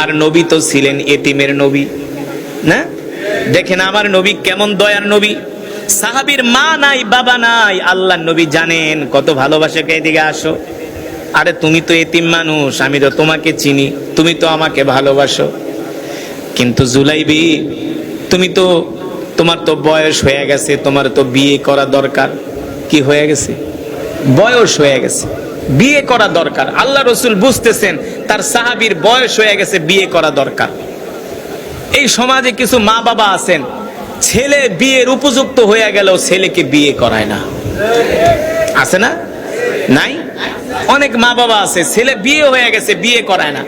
আর নবী তো ছিলেন এতিমের নবী না? দেখেন আমার নবী কেমন দয়ার নবী। সাহাবীর মা নাই বাবা নাই, আল্লাহর নবী জানেন কত ভালোবাসে। এদিকে আসো, আরে তুমি তো এতিম মানুষ, আমি তো তোমাকে চিনি, তুমি তো আমাকে ভালোবাসো। কিন্তু জুলাইবি, তোমার তো বয়স হয়ে গেছে, তোমার তো বিয়ে করা দরকার। কি হয়ে গেছে? বয়স হয়ে গেছে, বিয়ে করা দরকার। আল্লাহ রসুল বুঝতেছেন তার সাহাবীর বয়স হয়ে গেছে, বিয়ে করা দরকার। এই সমাজে কিছু মা বাবা আছেন, ছেলে বিয়ের উপযুক্ত হয়ে গেলেও ছেলেকে বিয়ে করায় না। আছে না? নাই? অনেক মা বাবা আছে, ছেলে বিয়ে হয়ে গেছে, বিয়ে করায় না।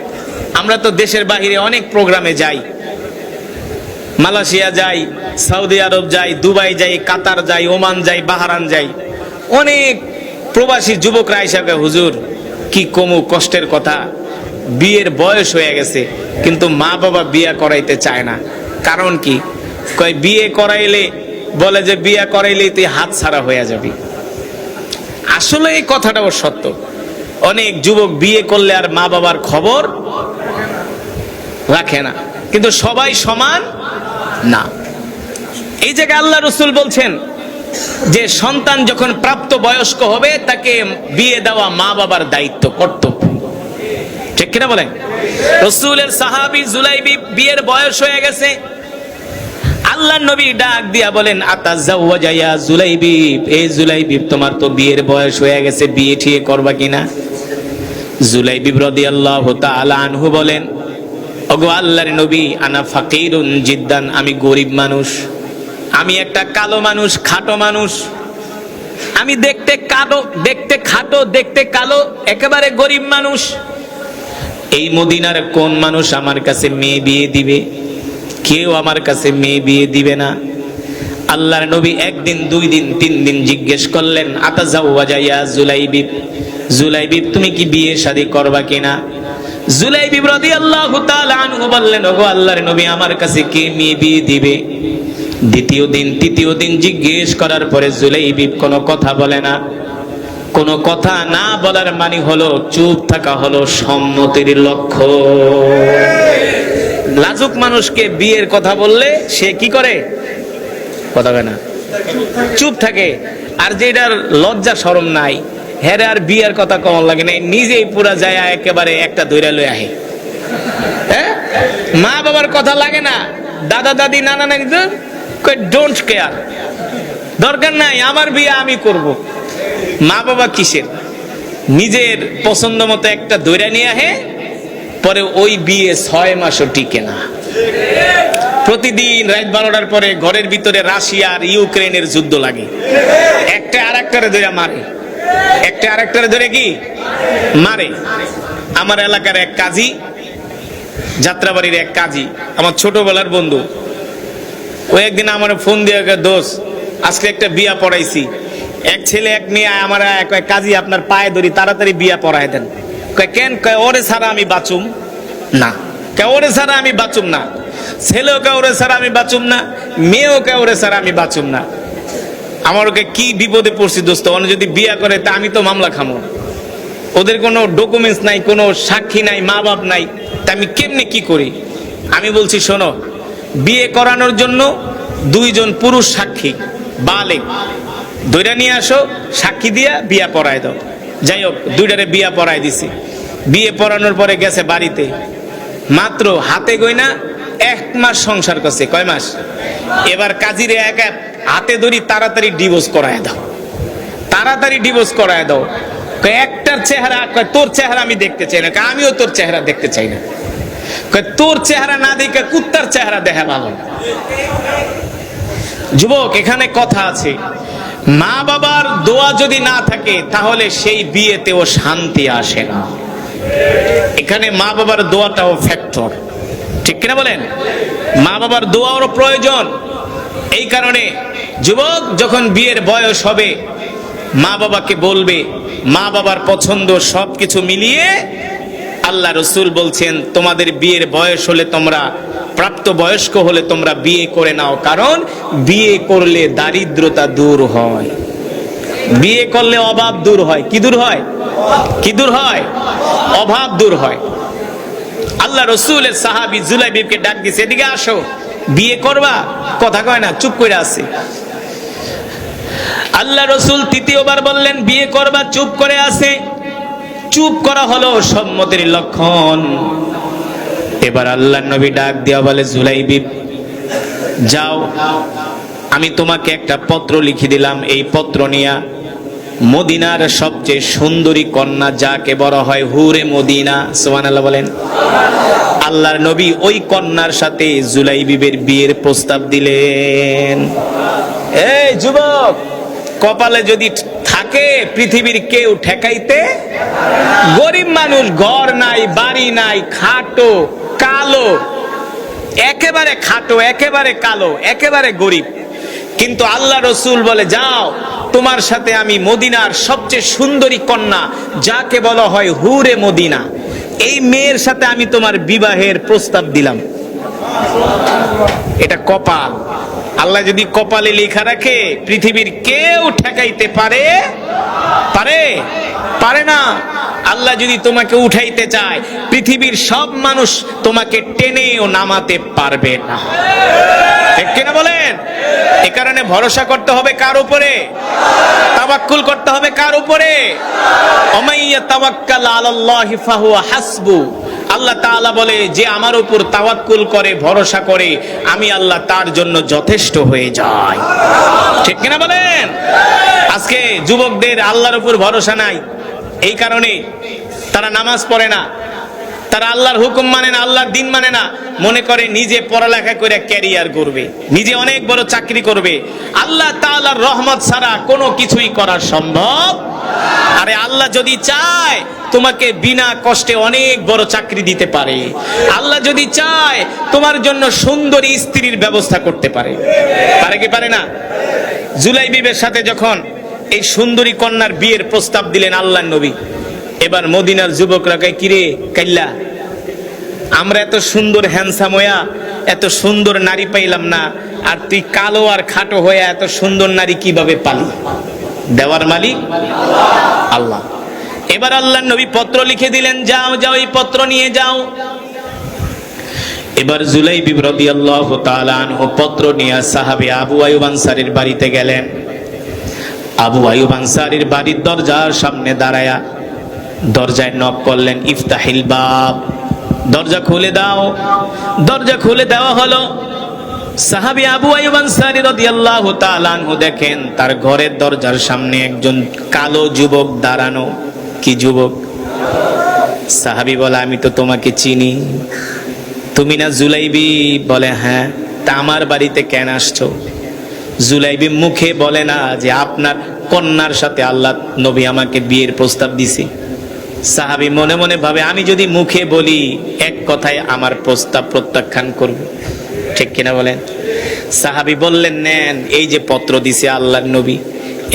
আমরা তো দেশের বাহিরে অনেক প্রোগ্রামে যাই, মালয়েশিয়া যাই, সৌদি আরব যাই, দুবাই যাই, কাতার যাই, ওমান যাই, বাহরান যাই। অনেক প্রবাসী যুবকরা হিসাবে, হুজুর কি কমু কষ্টের কথা, বিয়ের বয়স হয়ে গেছে কিন্তু মা বাবা বিয়ে করাইতে চায় না। কারণ কি? কয় বিয়ে করাইলে, বলে যে বিয়ে করাইলে তুই হাত ছাড়া হয়ে যাবি। আসলে এই কথাটাও সত্য। অনেক যুবক বিয়ে করলে আর মা বাবার খবর রাখে না, কিন্তু সবাই সমান না। এই জায়গায় আল্লাহ রসুল বলছেন যে সন্তান যখন প্রাপ্ত বয়স্ক হবে তাকে বিয়ে দেওয়া মা বাবার দায়িত্ব, কর্তব্য। ঠিক কিনা বলেন? রসুলের সাহাবী জুলাইবি বিয়ের বয়স হয়ে গেছে, আল্লাহ নবী ডাক দিয়া বলেন, আতাজাওয়াজা ইয়া জুলাইবি, এই জুলাইবি তোমার তো বিয়ের বয়স হয়ে গেছে, বিয়ে ঠিক করবা কিনা? জুলাইবি রাদিয়াল্লাহু তাআলা আনহু বলেন, ওগো আল্লাহর নবী, আনা ফাকিরুন জিদ্দান, আমি গরিব মানুষ, আমি একটা কালো মানুষ, খাটো মানুষ, আমি দেখতে কালো, দেখতে খাটো, দেখতে কালো, একেবারে গরিব মানুষ। এই মদিনার কোন মানুষ আমার কাছে মেয়ে বিয়ে দিবে? কেউ আমার কাছে মেয়ে বিয়ে দিবে না। আল্লাহর নবী একদিন, দুই দিন, তিন দিন জিজ্ঞেস করলেন, আতাজাওয়াজা ইয়া জুলাইবি, জুলাইবি তুমি কি বিয়ে শাদী করবা কিনা? জুলাইবি রাদিয়াল্লাহু তাআলা আনহু বললেন, ওগো আল্লাহর নবী, আমার কাছে কে মেয়ে বিয়ে দিবে? দ্বিতীয় দিন, তৃতীয় দিন জিজ্ঞেস করার পরে জুলাইবি কোনো কথা বলে না। কোনো কথা না বলার মানে হলো চুপ থাকা, হলো সম্মতির লক্ষ্য। লাজুক মানুষকে বিয়ের কথা বললে সে কি করে? কথা বলে না, চুপ থাকে। আর যেটার লজ্জা শরম নাই, হেরে আর বিয়ের কথা কেমন লাগে না, নিজেই পুরা যায় একেবারে একটা দইরা লই আহে। হ্যাঁ, মা বাবার কথা লাগে না, দাদা দাদি নানা নানি ডোন্ট কেয়ার, দরকার নাই, আমার বিয়ে আমি করব। মা বাবা কিসের? নিজের পছন্দ মতো একটা দইরা নিয়ে আহে, পরে ওই বিয়ে 6 মাসও টিকে না। প্রতিদিন রাত 12টার পরে ঘরের ভিতরে রাশিয়া আর ইউক্রেনের যুদ্ধ লাগে, একটা আরেকটারে ধরে মারে, একটা আরেকটারে ধরে কি মারে। আমার এলাকার এক কাজী, যাত্রাবাড়ির এক কাজী, আমার ছোটবেলার বন্ধু, ও একদিন আমার ফোন দিয়ে, দোষ আজকে একটা বিয়া পড়াইছি, এক ছেলে এক মেয়ে, আমার কাজী আপনার পায়ে ধরি, তাড়াতাড়ি বিয়া পড়ায় দেন। কেন? ওরে ছাড়া আমি বাঁচুম না। ওরে ছাড়া আমি বাঁচুম না, ছেলেও ওরে ছাড়া আমি বাঁচুম না, মেয়েও ওরে ছাড়া আমি বাঁচুম না। আমার ওকে কি বিপদে পড়ছি দোস্ত, অন্য যদি বিয়া করে তা আমি তো মামলা খামো। ওদের কোনো ডকুমেন্টস নাই, কোনো সাক্ষী নাই, মা বাপ নাই, তা আমি কেমনে কি করি? আমি বলছি, শোনো, বিয়ে করানোর জন্য 2 জন পুরুষ সাক্ষী বালেগ ধইরা নিয়ে আসো, সাক্ষী দিয়া বিয়া পড়ায় দাও। যাই হোক, 2টারে বিয়া পড়ায় দিছি। বিয়ে পড়ানোর পরে গেছে বাড়িতে, মাত্র হাতে গয়না 1 মাস সংসার করছে। কয় মাস? এবার কাজীরে একা হাতে ধরি, তাড়াতাড়ি ডিভোর্স করায় দাও, তাড়াতাড়ি ডিভোর্স করায় দাও। একটার চেহারা, তোর চেহারা আমি দেখতে চাই না, আমিও তোর চেহারা দেখতে চাই না। তোর চেহারা না দেখে কুত্তার চেহারা দেখা ভালো। যুবক, এখানে কথা আছে, মা বাবার দোয়া যদি না থাকে তাহলে সেই বিয়েতেও শান্তি আসে না। এখানে মা বাবার দোয়াটাও ফ্যাক্টর, ঠিক কিনা বলেন? মা বাবার দোয়ারও প্রয়োজন। এই কারণে যুবক যখন বিয়ের বয়স হবে, মা বাবাকে বলবে, মা বাবার পছন্দ সবকিছু মিলিয়ে আল্লাহ রসুল বলছেন, তোমাদের বিয়ের বয়স হলে, তোমরা প্রাপ্ত বয়স্ক হলে তোমরা বিয়ে করে নাও, কারণ বিয়ে করলে দারিদ্রতা দূর হয়, বিয়ে করলে অভাব দূর হয়। কি দূর হয়? কি দূর হয়? অভাব দূর হয়। আল্লাহ রসুলের সাহাবী জুলাইবিবকে ডাক দিছে, এদিকে আসো, বিয়ে করবা? কথা কয় না, চুপ করে আছে। আল্লাহ রসুল তৃতীয়বার বললেন বিয়ে করবা, চুপ করে আছে। চুপ করা হলো সম্মতির লক্ষণ। এবার আল্লাহ নবী ডাক দিয়া বলে, জুলাইবিব যাও, আমি তোমাকে একটা পত্র লিখে দিলাম, এই পত্র নিয়া মদিনার সবচেয়ে সুন্দরী কন্যা যাকে বলা হয় হুরে মদিনা, সুবহানাল্লাহ বলেন। আল্লাহর নবী ওই কন্যার সাথে জুলাইবিবের বিয়ের প্রস্তাব দিলেন। এই যুবক, কপালে যদি থাকে পৃথিবীর কেউ ঠেকাইতে, গরিব মানুষ, ঘর নাই, বাড়ি নাই, খাটো, কালো, একেবারে খাটো, একেবারে কালো, একেবারে গরিব, কিন্তু আল্লাহ রসুল বলে যাও, তোমার সাথে আমি মদিনার সবচেয়ে সুন্দরী কন্যা যাকে বলা হয় হুরে মদিনা, এই মেয়ের সাথে আমি তোমার বিবাহের প্রস্তাব দিলাম। এটা কপাল। আল্লাহ যদি কপালে লেখা রাখে, পৃথিবীর কেউ ঠেকাইতে পারে? পারে না। আল্লাহ যদি তোমাকে উঠাইতে চায়, পৃথিবীর সব মানুষ তোমাকে টেনেও নামাতে পারবে না। ঠিক কিনা বলেন? এ কারণে ভরসা করতে হবে কার উপরে? তাওয়াক্কুল করতে হবে কার উপরে? ওমাইয়া তাওয়াক্কাল আলাল্লাহি ফাহুয়া হাসবু। আল্লাহ তাআলা বলে, যে আমার উপর তাওয়াক্কুল করে, ভরসা করে, আমি আল্লাহ তার জন্য যথেষ্ট হয়ে যাই। ঠিক কিনা বলেন? আজকে যুবকদের আল্লাহর উপর ভরসা নাই, এই কারণে তারা নামাজ পড়ে না, তারা আল্লাহর হুকুম মানে না, আল্লাহর দিন মানে না। মনে করে নিজে পড়ালেখা করে ক্যারিয়ার করবে, নিজে অনেক বড় চাকরি করবে। আল্লাহ তাআলার রহমত ছাড়া কোনো কিছুই করা সম্ভব। আরে আল্লাহ যদি চায়, তোমাকে বিনা কষ্টে অনেক বড় চাকরি দিতে পারে। আল্লাহ যদি চায়, তোমার জন্য সুন্দরী স্ত্রীর ব্যবস্থা করতে পারে। পারে কি পারে না? জুলাইবিবের সাথে যখন এই সুন্দরী কন্যার বিয়ের প্রস্তাব দিলেন আল্লাহর নবী, এবার মদিনার যুবকরা কয়, কিরে কাইল্লা, আমরা এত সুন্দর হ্যান্ডসাম হইয়া এত সুন্দর নারী পাইলাম না, আর তুই কালো আর খাটো হয়ে এত সুন্দর নারী কিভাবে পালি? দেওয়ার মালিক আল্লাহ। এবার আল্লাহর নবী পত্র লিখে দিলেন, যাও যাও, এই পত্র নিয়ে যাও। এবার জুলাইবিব রাদিয়াল্লাহু তাআলা আনহু পত্র নিয়ে সাহাবী আবু আইয়ুব আনসারীর বাড়িতে গেলেন। আবু আইয়ুব আনসারীর বাড়ির দরজার সামনে দাঁড়ায়া দরজায় নক করলেন, ইফতাহিল বাব, দরজা খুলে দাও। দরজা খুলে দেওয়া হলো। সাহাবী আবু আইয়ুব আনসারী রাদিয়াল্লাহু তাআলা আনহু দেখেন তার ঘরের দরজার সামনে একজন কালো যুবক দাঁড়ানো। কি যুবক? সাহাবী বলে, আমি তো তোমাকে চিনি, তুমি না জুলাইবি? বলে হ্যাঁ। তা আমার বাড়িতে কেন আসছো? জুলাইবি মুখে বলে না যে আপনার কন্যার সাথে আল্লাহ নবী আমাকে বিয়ের প্রস্তাব দিছে। সাহাবী মনে মনে ভাবে, আমি যদি মুখে বলি এক কথায় আমার প্রস্তাব প্রত্যাখ্যান করবে। ঠিক কিনা বলেন? সাহাবী বললেন, নেন, এই যে পত্র দিছে আল্লাহর নবী।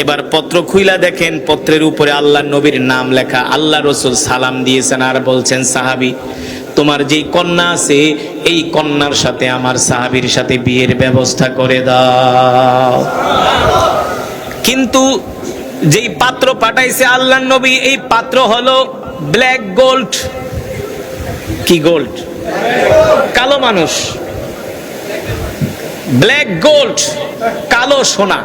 এবার পত্র খুইলা দেখেন, পত্রের উপরে আল্লাহর নবীর নাম লেখা। আল্লাহ রসুল সালাম দিয়েছেন আর বলছেন, সাহাবী, তোমার যেই কন্যা আছে এই কন্যার সাথে আমার সাহাবীর সাথে বিয়ের ব্যবস্থা করে দাও। কিন্তু যেই পাত্র পাঠাইছে আল্লাহর নবী, এই পাত্র হলো ব্ল্যাক গোল্ড। কি গোল্ড? কালো মানুষ, ব্ল্যাক গোল্ড, কালো সোনা,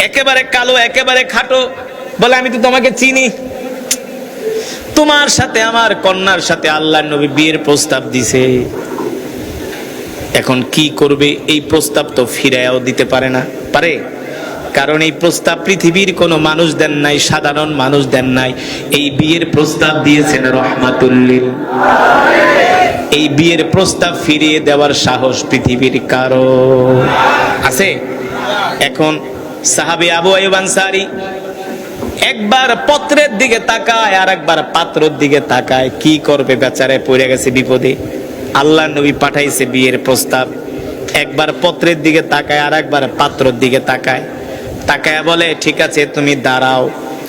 একেবারে কালো, একেবারে খাটো। বলে, আমি তো তোমাকে চিনি, তোমার সাথে আমার কন্যার সাথে আল্লাহর নবী বিয়ের প্রস্তাব দিছে। এখন কি করবে? এই প্রস্তাব তো ফিরাইয়াও দিতে পারে না। পারে? কারণ এই প্রস্তাব পৃথিবীর কোনো মানুষ দেন নাই, সাধারণ মানুষ দেন নাই। এই বিয়ের প্রস্তাব দিয়েছেন রহমাতুল লিল আলামিন। এই বিয়ের প্রস্তাব ফিরিয়ে দেওয়ার সাহস পৃথিবীর কারো আছে? এখন সাহাবী আবু আইয়ুব আনসারী একবার পত্রের দিকে তাকায় আর একবার পাত্রের দিকে তাকায়। কি করবে? বেচারে পড়ে গেছে বিপদে। আল্লাহর নবী পাঠাইছে বিয়ের প্রস্তাব। একবার পত্রের দিকে তাকায় আর একবার পাত্রের দিকে তাকায়। তাকায় বলে, ঠিক আছে, তুমি দাঁড়াও,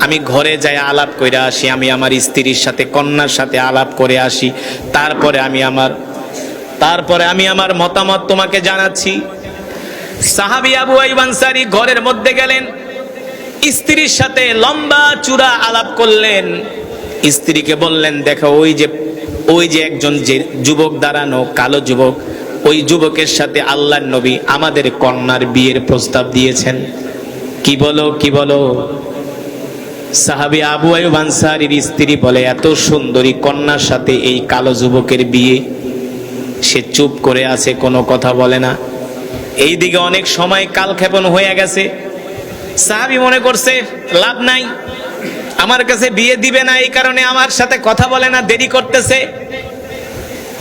আমি ঘরে যাই আলাপ করে আসি, আমি আমার স্ত্রীর সাথে, কন্যার সাথে আলাপ করে আসি, তারপরে আমি আমার মতামত তোমাকে জানাচ্ছি। সাহাবী আবু আইয়ুব আনসারী ঘরের মধ্যে গেলেন, স্ত্রীর সাথে লম্বা চূড়া আলাপ করলেন। স্ত্রীকে বললেন, দেখো, ওই যে ওই যে একজন যে যুবক দাঁড়ানো, কালো যুবক, ওই যুবকের সাথে আল্লাহর নবী আমাদের কন্যার বিয়ের প্রস্তাব দিয়েছেন। কি বলো, কি বলো? সাহাবী আবু আইয়ুব আনসারীর স্ত্রী বলে, এত সুন্দরী কন্যার সাথে এই কালো যুবকের বিয়ে? সে চুপ করে আছে, কোনো কথা বলে না। এইদিকে অনেক সময় কালক্ষেপণ হয়ে গেছে। সাহাবী মনে করছে লাভ নাই, আমার কাছে বিয়ে দিবে না, এই কারণে আমার সাথে কথা বলে না, দেরি করতেছে।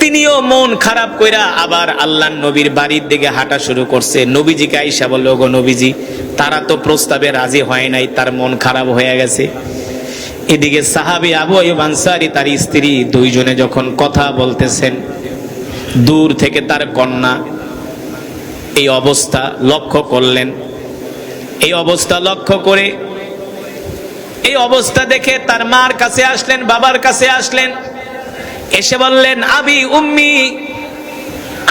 তিনিও মন খারাপ কইরা আবার আল্লাহর নবীর বাড়ির দিকে হাঁটা শুরু করছে। নবীজিকে আইসা বলল, গো নবীজি, তারা তো প্রস্তাবে রাজি হয় নাই, তার মন খারাপ হয়ে গেছে। এদিকে সাহাবী আবু আইয়ুব আনসারী তার স্ত্রী দুইজনে যখন কথা বলতেছেন, দূর থেকে তার কন্যা এই অবস্থা লক্ষ্য করলেন। এই অবস্থা লক্ষ্য করে, এই অবস্থা দেখে তার মার কাছে আসলেন, বাবার কাছে আসলেন, এসে বললেন, আবি উম্মি,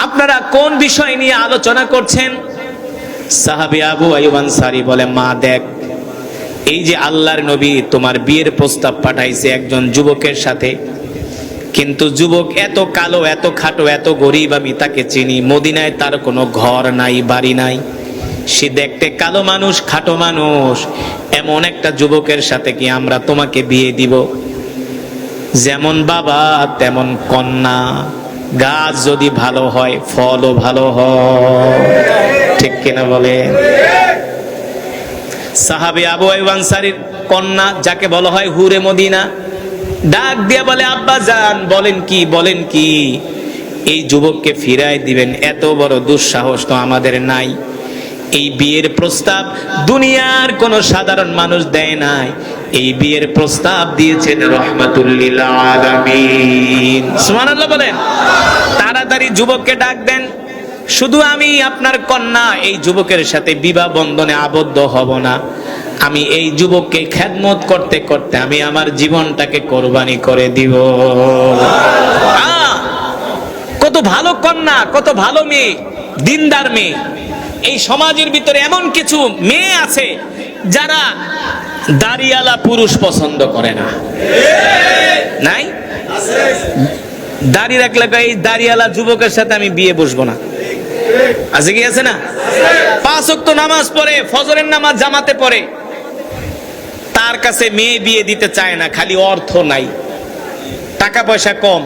আপনারা কোন বিষয় নিয়ে আলোচনা করছেন? সাহাবী আবু আইয়ুব আনসারী বলে, মা দেখ, এই যে আল্লাহর নবী তোমার বিয়ের প্রস্তাব পাঠাইছে একজন যুবকের সাথে, কিন্তু যুবক এত কালো, এত খাটো, এত গরিব, আমি তাকে চিনি। মদিনায় তার কোনো ঘর নাই, বাড়ি নাই, সে দেখতে কালো মানুষ, খাটো মানুষ। এমন একটা যুবকের সাথে কি আমরা তোমাকে বিয়ে দিব? যেমন বাবা তেমন কন্যা, গাছ যদি ভালো হয় ফলও ভালো হয়, ঠিক কিনা বলে? সাহাবী আবু আইয়ুব আনসারীর কন্যা, যাকে বলা হয় হুরে মদিনা, ডাক দিয়ে বলে, আব্বা জান, বলেন কি, বলেন কি? এই যুবককে ফিরায় দিবেন, এত বড় দুঃসাহস তো আমাদের নাই। এই বিয়ের প্রস্তাব দুনিয়ার কোন সাধারণ মানুষ দেয় নাই, এই বিয়ের প্রস্তাব দিয়েছেন রাহমাতুল লিল আলামিন। সুবহানাল্লাহ বলেন। তাড়াতাড়ি যুবককে ডাক দেন, শুধু আমি আপনার কন্যা, এই যুবকের সাথে বিবাহ বন্ধনে আবদ্ধ হব না, আমি এই যুবককে খেদমত করতে করতে আমি আমার জীবনটাকে কোরবানি করে দিব। কত ভালো কন্যা, কত ভালো মেয়ে, দিনদার মেয়ে। এই সমাজের ভিতরে এমন কিছু মেয়ে আছে যারা দাড়িওয়ালা পুরুষ পছন্দ করে না, নাই? দাড়ি রাখলে এই দাড়িওয়ালা যুবকের সাথে আমি বিয়ে বসবো না, আছে কি আছে না? 5 ওয়াক্ত নামাজ পড়ে, ফজরের নামাজ জামাতে পড়ে, তার কাছে মেয়ে বিয়ে দিতে চায় না, খালি অর্থ নাই, টাকা পয়সা কম,